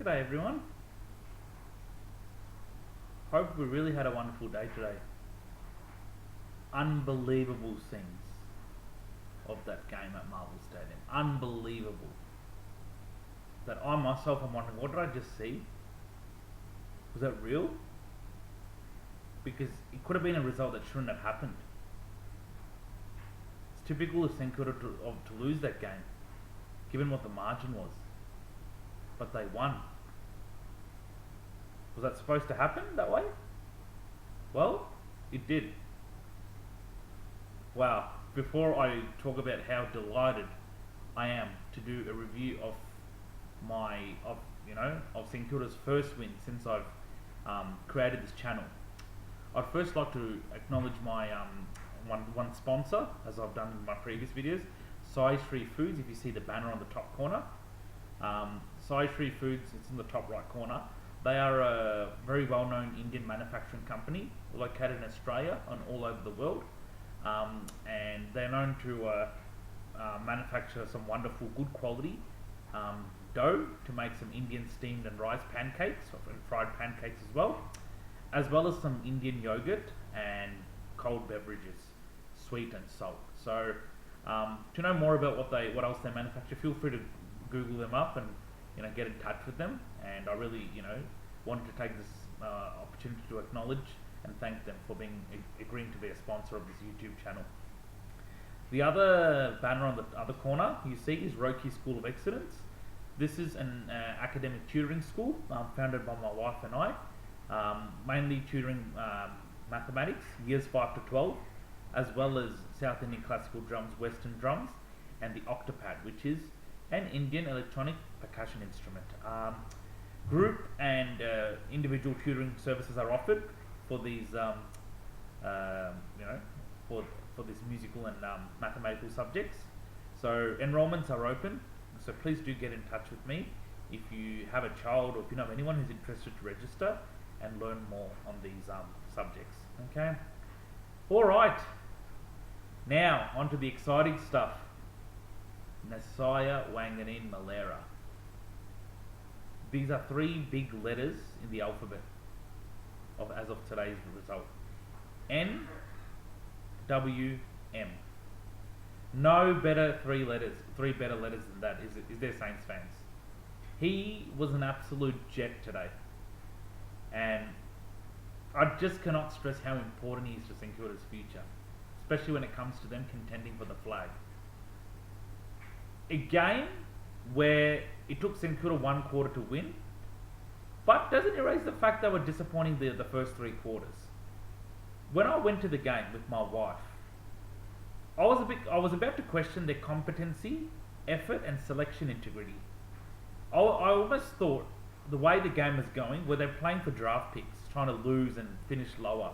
G'day everyone. Hope we really had a wonderful day today. Unbelievable scenes of that game at Marvel Stadium. Unbelievable. That I myself am wondering, what did I just see? Was that real? Because it could have been a result that shouldn't have happened. It's typical of St Kilda to lose that game, given what the margin was. But they won. Was that supposed to happen that way? Well, it did. Wow. Before I talk about how delighted I am to do a review of of St Kilda's first win since I've created this channel, I'd first like to acknowledge my one sponsor, as I've done in my previous videos, Size Free Foods. If you see the banner on the top corner, Size Free Foods, it's in the top right corner. They are a very well-known Indian manufacturing company located in Australia and all over the world, and they're known to manufacture some wonderful, good quality dough to make some Indian steamed and rice pancakes and fried pancakes as well as some Indian yogurt and cold beverages, sweet and salt. So to know more about what else they manufacture, feel free to Google them up and get in touch with them. And I really wanted to take this opportunity to acknowledge and thank them for agreeing to be a sponsor of this YouTube channel. The other banner on the other corner you see is Roki School of Excellence. This is an academic tutoring school founded by my wife and I, mainly tutoring mathematics, years 5 to 12, as well as South Indian classical drums, Western drums, and the octopad, which is an Indian electronic percussion instrument. Group and individual tutoring services are offered for these, for these musical and mathematical subjects. So enrollments are open. So please do get in touch with me if you have a child or if you know of anyone who's interested to register and learn more on these subjects. Okay. All right. Now on to the exciting stuff. Nasaya Wanganin Malera. These are 3 big letters in the alphabet as of today's result. N, W, M. No better 3 better letters than that is there, Saints fans. He was an absolute jet today. And I just cannot stress how important he is to St Kilda's future, especially when it comes to them contending for the flag. A game where it took St Kilda 1 quarter to win, but doesn't erase the fact they were disappointing the first 3 quarters. When I went to the game with my wife, I was about to question their competency, effort, and selection integrity. I almost thought the way the game was going, where they're playing for draft picks, trying to lose and finish lower,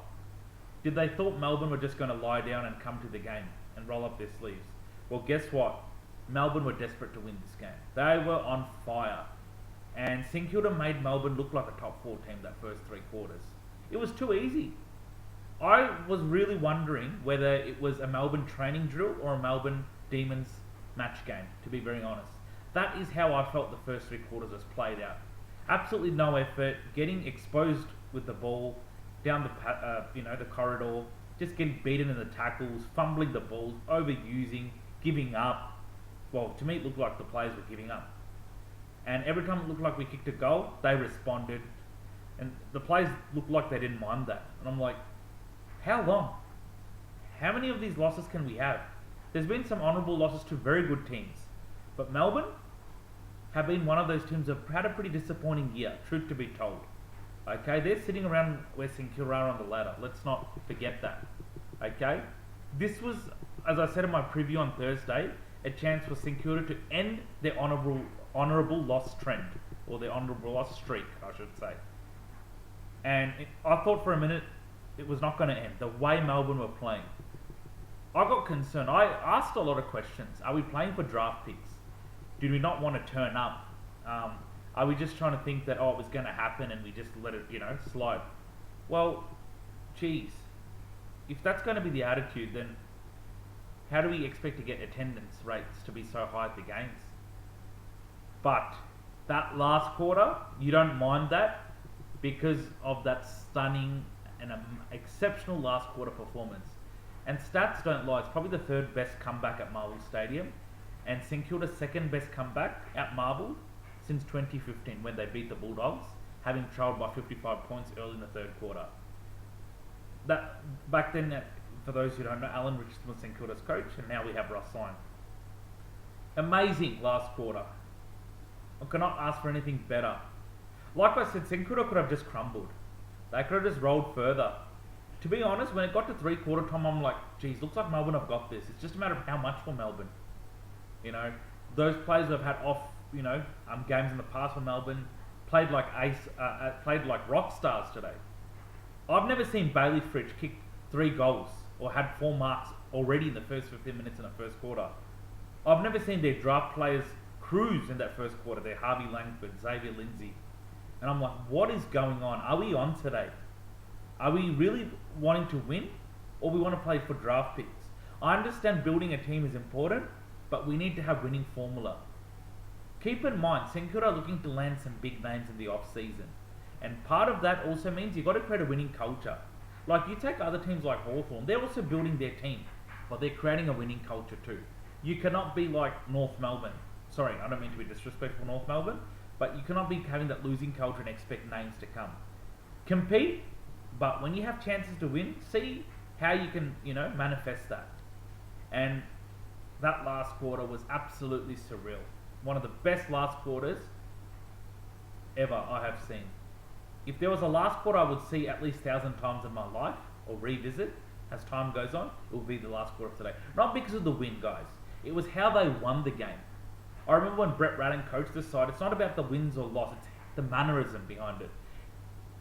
did they thought Melbourne were just going to lie down and come to the game and roll up their sleeves? Well, guess what? Melbourne were desperate to win this game. They were on fire. And St Kilda made Melbourne look like a top 4 team that first 3 quarters. It was too easy. I was really wondering whether it was a Melbourne training drill or a Melbourne Demons match game, to be very honest. That is how I felt the first 3 quarters was played out. Absolutely no effort, getting exposed with the ball down the corridor, just getting beaten in the tackles, fumbling the balls, overusing, giving up. Well, to me it looked like the players were giving up. And every time it looked like we kicked a goal, they responded. And the players looked like they didn't mind that. And I'm like, how long? How many of these losses can we have? There's been some honourable losses to very good teams. But Melbourne have been one of those teams that have had a pretty disappointing year, truth to be told. Okay, they're sitting around where St Kilda are on the ladder. Let's not forget that. Okay? This was, as I said in my preview on Thursday, a chance for St Kilda to end their honourable loss trend, or their honourable loss streak, I should say. And I thought for a minute it was not going to end, the way Melbourne were playing. I got concerned. I asked a lot of questions. Are we playing for draft picks? Did we not want to turn up? Are we just trying to think that, it was going to happen and we just let it, slide? Well, geez, if that's going to be the attitude, then how do we expect to get attendance rates to be so high at the games? But that last quarter, you don't mind that because of that stunning and exceptional last quarter performance. And stats don't lie, it's probably the third best comeback at Marvel Stadium, and St Kilda's second best comeback at Marvel since 2015 when they beat the Bulldogs, having trailed by 55 points early in the third quarter. That back then, for those who don't know, Alan Richardson was St Kilda's coach, and now we have Russ Syme. Amazing last quarter. I cannot ask for anything better. Like I said, St Kilda could have just crumbled. They could have just rolled further. To be honest, when it got to three-quarter time, I'm like, geez, looks like Melbourne have got this. It's just a matter of how much for Melbourne. You know, those players who have had off, games in the past for Melbourne, played like rock stars today. I've never seen Bailey Fritsch kick 3 goals or had 4 marks already in the first 15 minutes in the first quarter. I've never seen their draft players cruise in that first quarter. They're Harvey Langford, Xavier Lindsay. And I'm like, what is going on? Are we on today? Are we really wanting to win, or we want to play for draft picks? I understand building a team is important, but we need to have winning formula. Keep in mind, St Kilda are looking to land some big names in the off-season. And part of that also means you've got to create a winning culture. Like you take other teams like Hawthorn, they're also building their team, but they're creating a winning culture too. You cannot be like North Melbourne. Sorry, I don't mean to be disrespectful North Melbourne, but you cannot be having that losing culture and expect names to come. Compete, but when you have chances to win, see how you can, manifest that. And that last quarter was absolutely surreal. One of the best last quarters ever I have seen. If there was a last quarter I would see at least 1,000 times in my life, or revisit as time goes on, it will be the last quarter of today. Not because of the win, guys. It was how they won the game. I remember when Brett Ratton coached this side, it's not about the wins or loss, it's the mannerism behind it.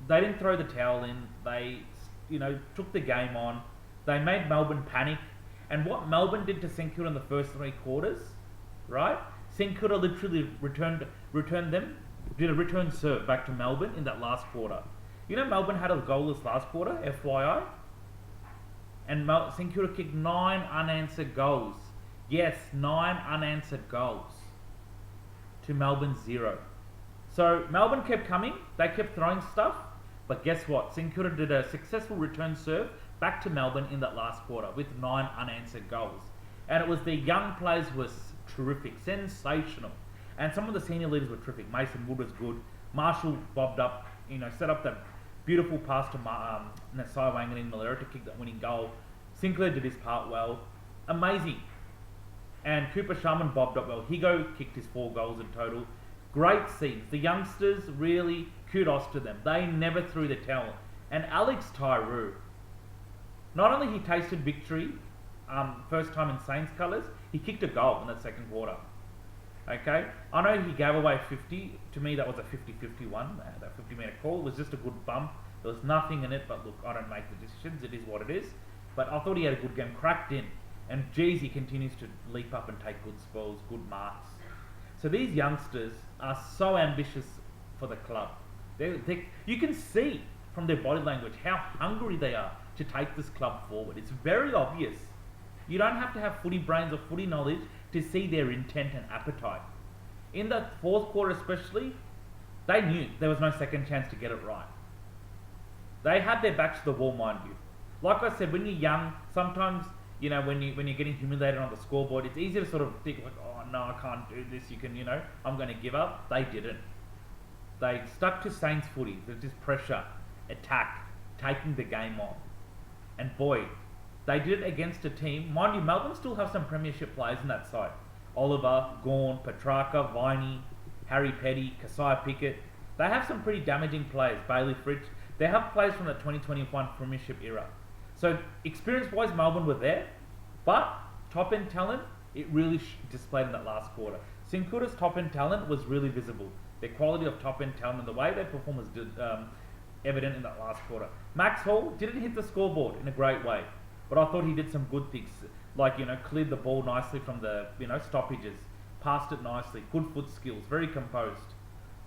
They didn't throw the towel in, they, took the game on, they made Melbourne panic, and what Melbourne did to St Kilda in the first 3 quarters, right? St Kilda literally returned them, did a return serve back to Melbourne in that last quarter. Melbourne had a goalless last quarter, FYI, and St Kilda kicked 9 unanswered goals. Yes, 9 unanswered goals to Melbourne's 0. So Melbourne kept coming, they kept throwing stuff, but guess what? St Kilda did a successful return serve back to Melbourne in that last quarter with 9 unanswered goals. And it was the young players who were terrific, sensational. And some of the senior leaders were terrific. Mason Wood was good. Marshall bobbed up, set up that beautiful pass to Nasai Wangan Malera to kick that winning goal. Sinclair did his part well. Amazing. And Cooper Sharman bobbed up well. Higo kicked his 4 goals in total. Great scenes. The youngsters, really, kudos to them. They never threw the towel. And Alex Tyree, not only he tasted victory, first time in Saints colours, he kicked a goal in that second quarter. Okay? I know he gave away 50. To me, that was a 50-50 one. That 50-metre call was just a good bump. There was nothing in it, but look, I don't make the decisions. It is what it is. But I thought he had a good game, cracked in. And geez, he continues to leap up and take good spells, good marks. So these youngsters are so ambitious for the club. You can see from their body language how hungry they are to take this club forward. It's very obvious. You don't have to have footy brains or footy knowledge to see their intent and appetite. In the fourth quarter especially, they knew there was no second chance to get it right. They had their backs to the wall, mind you. Like I said, when you're young, sometimes, when you're getting humiliated on the scoreboard, it's easy to sort of think like, oh no, I can't do this, I'm going to give up. They didn't. They stuck to Saints footy. There's just pressure, attack, taking the game on. And boy, they did it against a team. Mind you, Melbourne still have some premiership players in that side. Oliver, Gawn, Petrarca, Viney, Harry Petty, Kasai Pickett. They have some pretty damaging players. Bailey Fritsch. They have players from the 2021 premiership era. So experience-wise, Melbourne were there. But top-end talent, it really displayed in that last quarter. St Kilda's top-end talent was really visible. Their quality of top-end talent and the way they perform was evident in that last quarter. Max Hall didn't hit the scoreboard in a great way, but I thought he did some good things, like, cleared the ball nicely from the, stoppages, passed it nicely, good foot skills, very composed.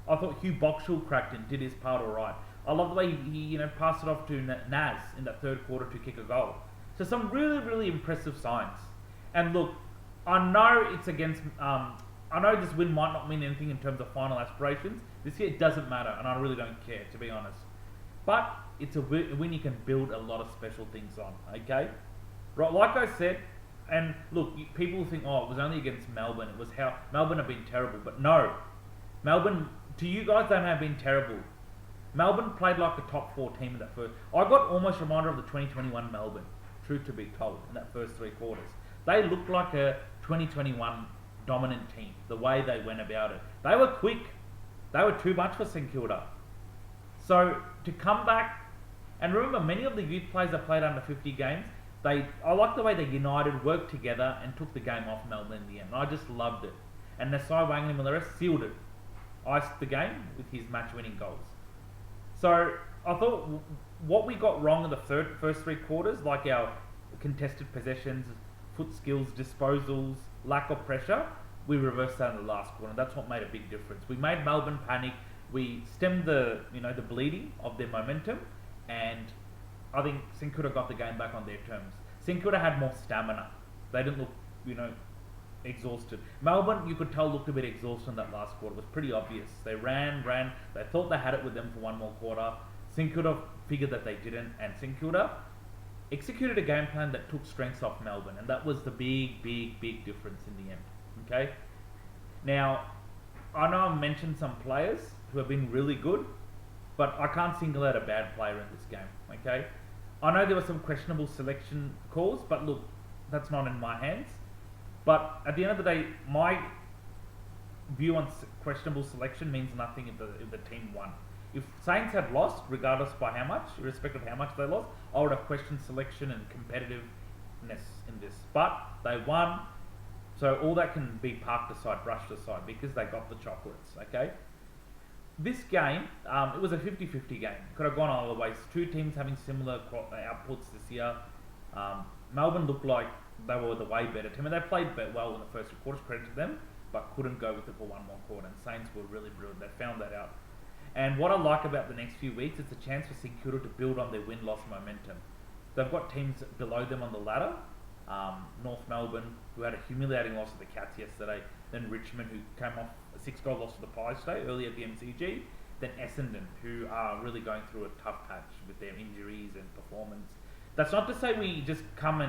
I thought Hugh Boxall cracked in, did his part all right. I love the way he passed it off to Naz in that third quarter to kick a goal. So some really, really impressive signs. And look, I know it's against I know this win might not mean anything in terms of final aspirations. This year it doesn't matter, and I really don't care, to be honest. But it's a win you can build a lot of special things on, okay? Right, like I said, and look, people think, oh, it was only against Melbourne. It was how Melbourne have been terrible. But no, Melbourne, to you guys, they have been terrible. Melbourne played like a top 4 team in that first. I got almost a reminder of the 2021 Melbourne, truth to be told, in that first 3 quarters. They looked like a 2021 dominant team, the way they went about it. They were quick. They were too much for St Kilda. So to come back, and remember, many of the youth players that played under 50 games, I like the way they united, worked together, and took the game off Melbourne in the end. I just loved it. And Nasai Wangan and the rest sealed it. Iced the game with his match-winning goals. So I thought what we got wrong in the first 3 quarters, like our contested possessions, foot skills, disposals, lack of pressure, we reversed that in the last quarter. And that's what made a big difference. We made Melbourne panic. We stemmed the bleeding of their momentum, and I think St Kilda got the game back on their terms. St Kilda had more stamina. They didn't look, exhausted. Melbourne, you could tell, looked a bit exhausted in that last quarter. It was pretty obvious. They ran. They thought they had it with them for one more quarter. St Kilda figured that they didn't, and St Kilda executed a game plan that took strengths off Melbourne, and that was the big difference in the end. Okay? Now, I know I've mentioned some players who have been really good, but I can't single out a bad player in this game. Okay? I know there were some questionable selection calls, but look, that's not in my hands. But at the end of the day, my view on questionable selection means nothing if the team won. If Saints had lost, regardless by how much, irrespective of how much they lost, I would have questioned selection and competitiveness in this. But they won, so all that can be parked aside, brushed aside, because they got the chocolates, okay? This game, it was a 50-50 game. Could have gone either ways. 2 teams having similar outputs this year. Melbourne looked like they were the way better team, and they played well in the first 2 quarters, credit to them, but couldn't go with it for one more quarter. And Saints were really brilliant. They found that out. And what I like about the next few weeks, it's a chance for St Kilda to build on their win-loss momentum. They've got teams below them on the ladder. North Melbourne, who had a humiliating loss to the Cats yesterday. Then Richmond, who came off a 6-goal loss to the Pies today, early at the MCG. Then Essendon, who are really going through a tough patch with their injuries and performance. That's not to say we just come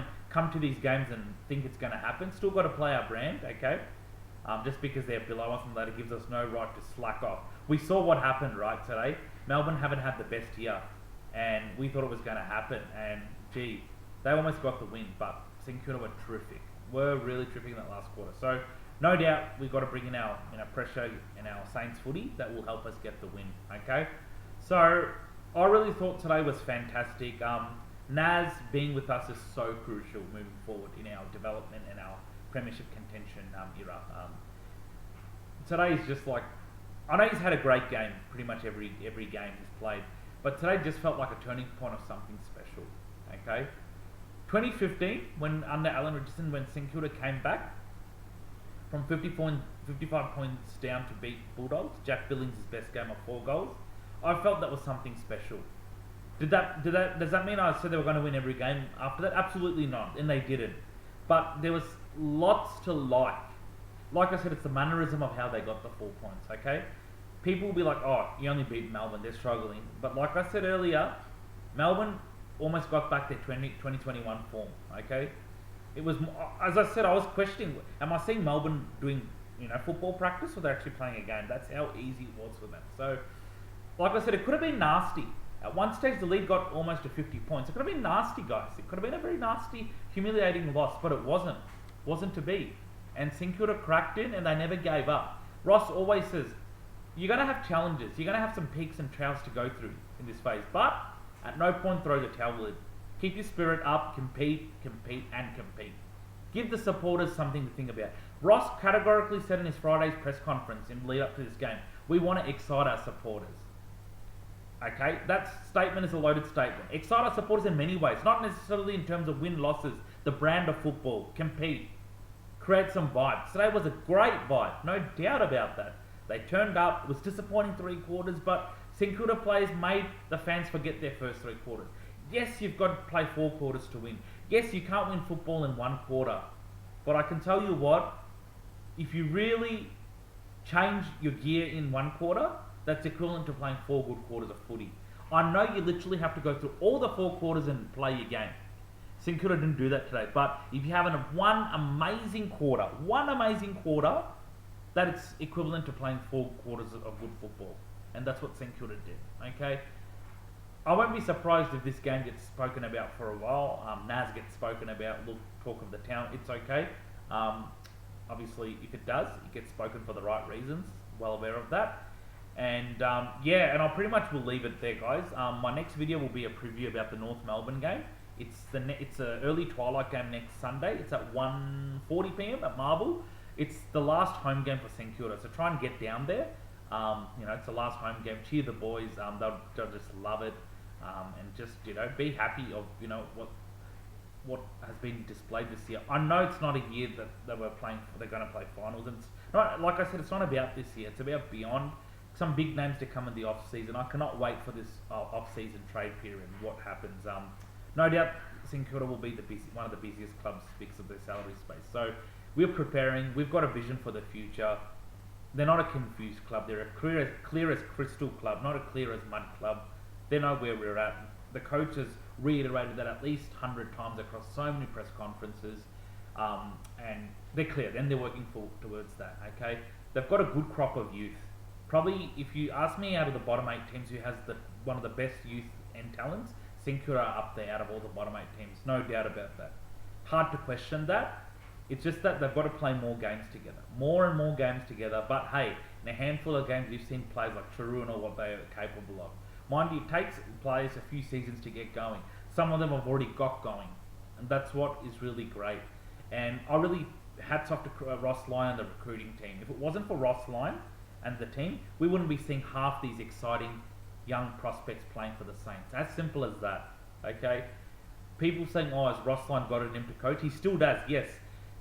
to these games and think it's going to happen. Still got to play our brand, okay? Just because they're below us on the ladder gives us no right to slack off. We saw what happened, right, today. Melbourne haven't had the best year, and we thought it was going to happen. And gee, they almost got the win, but St Kilda were terrific. Were really terrific in that last quarter. So no doubt we've got to bring in our pressure in our Saints footy that will help us get the win. Okay, so I really thought today was fantastic. Naz being with us is so crucial moving forward in our development and our premiership contention era. Today is just like, I know he's had a great game pretty much every game he's played, but today just felt like a turning point of something special. Okay, 2015 when under Alan Richardson, when St Kilda came back from 55 points down to beat Bulldogs, Jack Billings' best game of 4 goals. I felt that was something special. Does that mean I said they were going to win every game after that? Absolutely not, and they didn't. But there was lots to like. Like I said, it's the mannerism of how they got the 4 points, okay? People will be like, oh, you only beat Melbourne, they're struggling. But like I said earlier, Melbourne almost got back their 2021 form, okay? It was, as I said, I was questioning, am I seeing Melbourne doing, football practice, or they're actually playing a game? That's how easy it was for them. So, like I said, it could have been nasty. At one stage, the lead got almost to 50 points. It could have been nasty, guys. It could have been a very nasty, humiliating loss, but it wasn't. Wasn't to be. And St Kilda cracked in, and they never gave up. Ross always says, you're going to have challenges. You're going to have some peaks and troughs to go through in this phase. But at no point throw the towel in. Keep your spirit up, compete, and compete. Give the supporters something to think about. Ross categorically said in his Friday's press conference in lead up to this game, we want to excite our supporters. Okay, that statement is a loaded statement. Excite our supporters in many ways, not necessarily in terms of win-losses, the brand of football, compete, create some vibes. Today was a great vibe, no doubt about that. They turned up, it was disappointing 3 quarters, but St Kilda players made the fans forget their first 3 quarters. Yes, you've got to play 4 quarters to win. Yes, you can't win football in 1 quarter. But I can tell you what, if you really change your gear in one quarter, that's equivalent to playing 4 good quarters of footy. I know you literally have to go through all the 4 quarters and play your game. St Kilda didn't do that today, but if you have one amazing quarter, that it's equivalent to playing 4 quarters of good football. And that's what St Kilda did, okay? I won't be surprised if this game gets spoken about for a while. Naz gets spoken about, look, talk of the town, it's okay. Obviously, if it does, it gets spoken for the right reasons, well aware of that. And yeah, and I pretty much will leave it there, guys. My next video will be a preview about the North Melbourne game. It's an early twilight game next Sunday. It's at 1:40 PM at Marble. It's the last home game for St Kilda, so try and get down there. It's the last home game. Cheer the boys. They'll just love it, and just be happy of what has been displayed this year. I know it's not a year that they're going to play finals, and it's not, like I said, it's not about this year. It's about beyond. Some big names to come in the off season. I cannot wait for this off season trade period and what happens. No doubt St Kilda will be one of the busiest clubs because of their salary space. So we're preparing. We've got a vision for the future. They're not a confused club. They're a clear as crystal club, not a clear as mud club. They know where we're at. The coach has reiterated that at least 100 times across so many press conferences, and they're clear. Then they're working towards that. Okay, they've got a good crop of youth. Probably, if you ask me, out of the bottom 8 teams, who has one of the best youth and talents, St Kilda are up there out of all the bottom 8 teams. No doubt about that. Hard to question that. It's just that they've got to play more games together. More and more games together. But hey, in a handful of games, you've seen players like Chiru know what they are capable of. Mind you, it takes players a few seasons to get going. Some of them have already got going. And that's what is really great. And I really hats off to Ross Lyon and the recruiting team. If it wasn't for Ross Lyon and the team, we wouldn't be seeing half these exciting young prospects playing for the Saints. As simple as that, okay? People saying, oh, has Ross Lyon got it in him to coach? He still does, yes.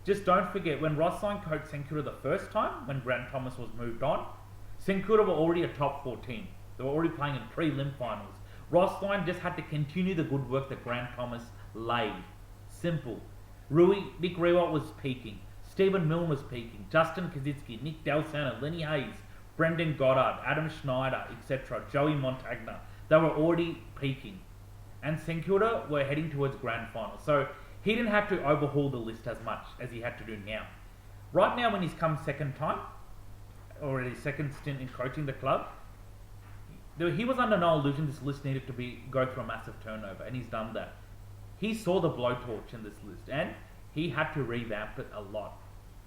Just don't forget, when Ross Lyon coached St Kilda the first time, when Grant Thomas was moved on, St Kilda were already a top 4 team. They were already playing in prelim finals. Ross Lyon just had to continue the good work that Grant Thomas laid. Simple. Nick Rewalt was peaking. Stephen Milne was peaking. Justin Kaczynski, Nick Dalsano, Lenny Hayes, Brendan Goddard, Adam Schneider, etc., Joey Montagna. They were already peaking. And St Kilda were heading towards grand final. So he didn't have to overhaul the list as much as he had to do now. Right now, when he's come second time, or his second stint in coaching the club, he was under no illusion this list needed to go through a massive turnover, and he's done that. He saw the blowtorch in this list, and he had to revamp it a lot.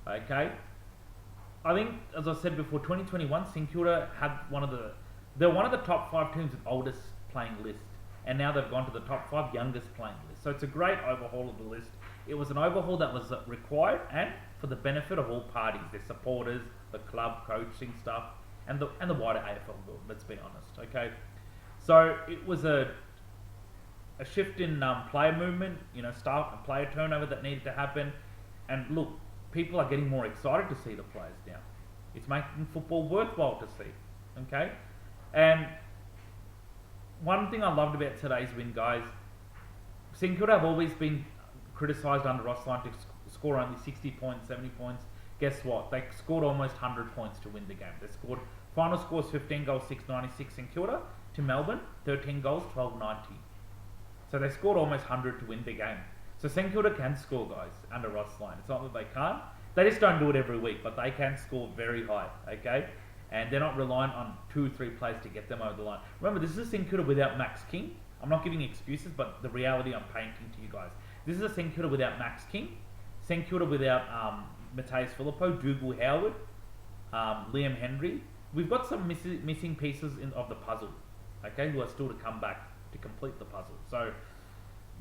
Okay? I think, as I said before, 2021, St Kilda had they're one of the top 5 teams with oldest playing list, and now they've gone to the top 5 youngest playing list. So it's a great overhaul of the list. It was an overhaul that was required and for the benefit of all parties, their supporters, the club, coaching staff, and the wider AFL world, let's be honest, okay? So it was a shift in player movement, staff and player turnover that needed to happen. And look, people are getting more excited to see the players now. It's making football worthwhile to see, okay? And one thing I loved about today's win, guys, St Kilda have always been criticised under Ross Lyon to score only 60 points, 70 points. Guess what? They scored almost 100 points to win the game. They scored, final scores 15 goals, 696 St Kilda to Melbourne, 13 goals, 1290. So they scored almost 100 to win the game. So St Kilda can score, guys, under Ross Lyon. It's not that they can't. They just don't do it every week, but they can score very high, okay? And they're not reliant on 2 or 3 players to get them over the line. Remember, this is a St Kilda without Max King. I'm not giving excuses, but the reality I'm painting to you guys. This is a St Kilda without Max King, St Kilda without Matthias Filippo, Dougal Howard, Liam Henry. We've got some missing pieces of the puzzle, okay, who are still to come back to complete the puzzle. So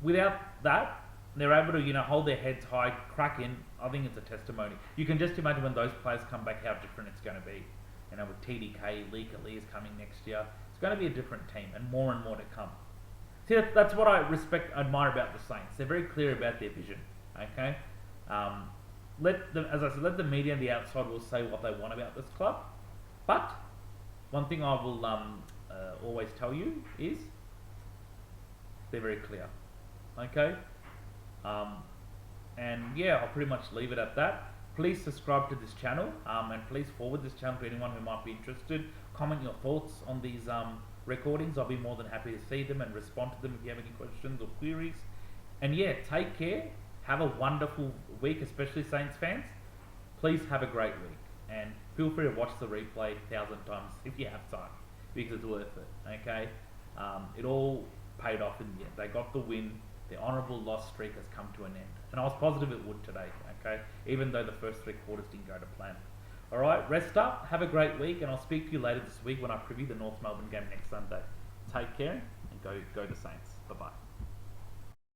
without that, they're able to hold their heads high, crack in. I think it's a testimony. You can just imagine when those players come back how different it's going to be. With TDK, Lee Lee is coming next year. It's going to be a different team, and more to come. See, that's what I admire about the Saints. They're very clear about their vision. Okay, as I said, let the media and the outside will say what they want about this club. But one thing I will always tell you is they're very clear. Okay, and yeah, I'll pretty much leave it at that. please subscribe to this channel, and please forward this channel to anyone who might be interested. Comment your thoughts on these recordings. I'll be more than happy to see them and respond to them if you have any questions or queries. And yeah, take care. Have a wonderful week, especially Saints fans. Please have a great week, and feel free to watch the replay 1,000 times if you have time, because it's worth it. Okay, it all paid off in the end. They got the win. The honourable loss streak has come to an end, and I was positive it would today. Okay, even though the first 3 quarters didn't go to plan. All right, rest up. Have a great week, and I'll speak to you later this week when I preview the North Melbourne game next Sunday. Take care and go the Saints. Bye bye.